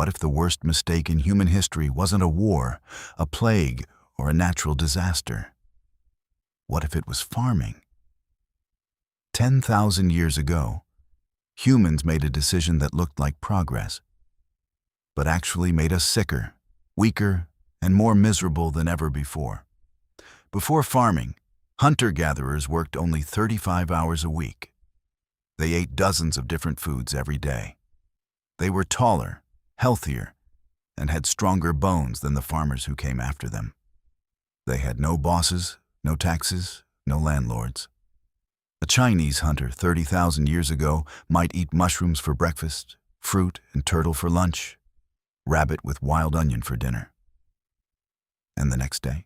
What if the worst mistake in human history wasn't a war, a plague, or a natural disaster? What if it was farming? 10,000 years ago, humans made a decision that looked like progress, but actually made us sicker, weaker, and more miserable than ever before. Before farming, hunter-gatherers worked only 35 hours a week. They ate dozens of different foods every day. They were taller, healthier, and had stronger bones than the farmers who came after them. They had no bosses, no taxes, no landlords. A Chinese hunter 30,000 years ago might eat mushrooms for breakfast, fruit and turtle for lunch, rabbit with wild onion for dinner. And the next day,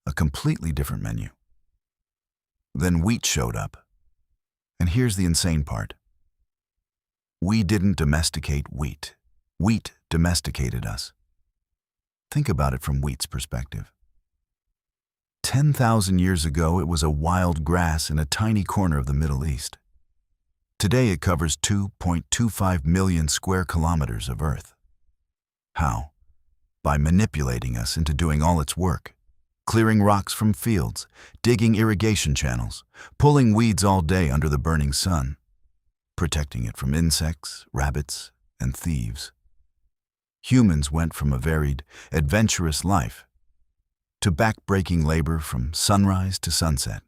a completely different menu. Then wheat showed up. And here's the insane part. We didn't domesticate wheat. Wheat domesticated us. Think about it from wheat's perspective. 10,000 years ago, it was a wild grass in a tiny corner of the Middle East. Today, it covers 2.25 million square kilometers of Earth. How? By manipulating us into doing all its work. Clearing rocks from fields, digging irrigation channels, pulling weeds all day under the burning sun, protecting it from insects, rabbits, and thieves. Humans went from a varied, adventurous life to back-breaking labor from sunrise to sunset.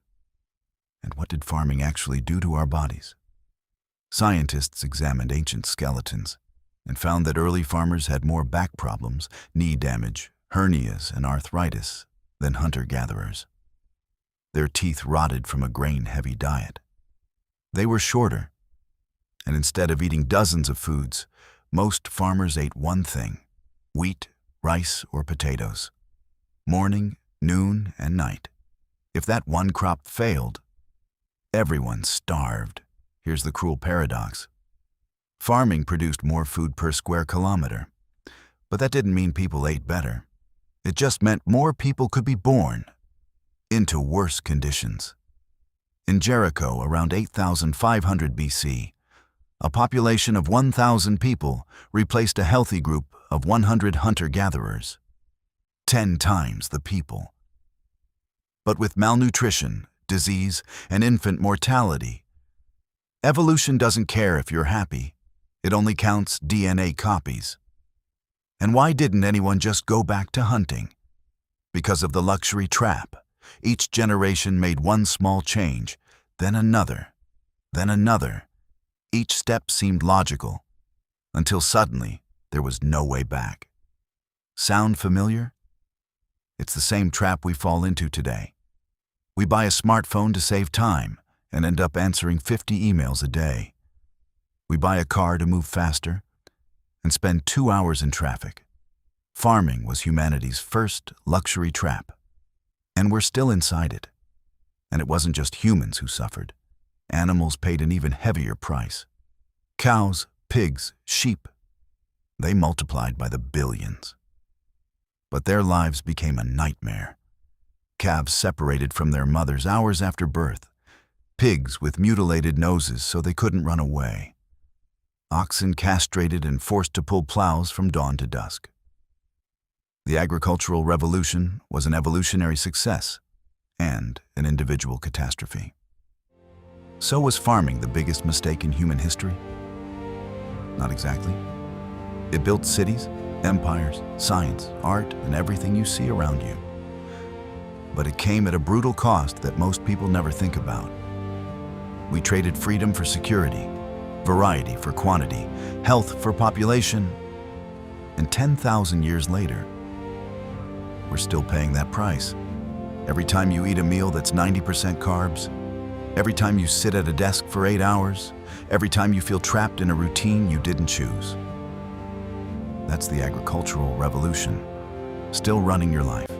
And what did farming actually do to our bodies? Scientists examined ancient skeletons and found that early farmers had more back problems, knee damage, hernias, and arthritis than hunter-gatherers. Their teeth rotted from a grain-heavy diet. They were shorter, and instead of eating dozens of foods, most farmers ate one thing: wheat, rice, or potatoes. Morning, noon, and night. If that one crop failed, everyone starved. Here's the cruel paradox. Farming produced more food per square kilometer, but that didn't mean people ate better. It just meant more people could be born into worse conditions. In Jericho, around 8,500 BC, a population of 1,000 people replaced a healthy group of 100 hunter-gatherers. 10 times the people. But with malnutrition, disease, and infant mortality, evolution doesn't care if you're happy. It only counts DNA copies. And why didn't anyone just go back to hunting? Because of the luxury trap. Each generation made one small change, then another, then another. Each step seemed logical, until suddenly there was no way back. Sound familiar? It's the same trap we fall into today. We buy a smartphone to save time and end up answering 50 emails a day. We buy a car to move faster and spend 2 hours in traffic. Farming was humanity's first luxury trap, and we're still inside it. And it wasn't just humans who suffered. Animals paid an even heavier price. Cows, pigs, sheep, they multiplied by the billions. But their lives became a nightmare. Calves separated from their mothers hours after birth. Pigs with mutilated noses so they couldn't run away. Oxen castrated and forced to pull plows from dawn to dusk. The agricultural revolution was an evolutionary success and an individual catastrophe. So was farming the biggest mistake in human history? Not exactly. It built cities, empires, science, art, and everything you see around you. But it came at a brutal cost that most people never think about. We traded freedom for security, variety for quantity, health for population, and 10,000 years later, we're still paying that price. Every time you eat a meal that's 90% carbs, every time you sit at a desk for 8 hours, every time you feel trapped in a routine you didn't choose. That's the agricultural revolution, still running your life.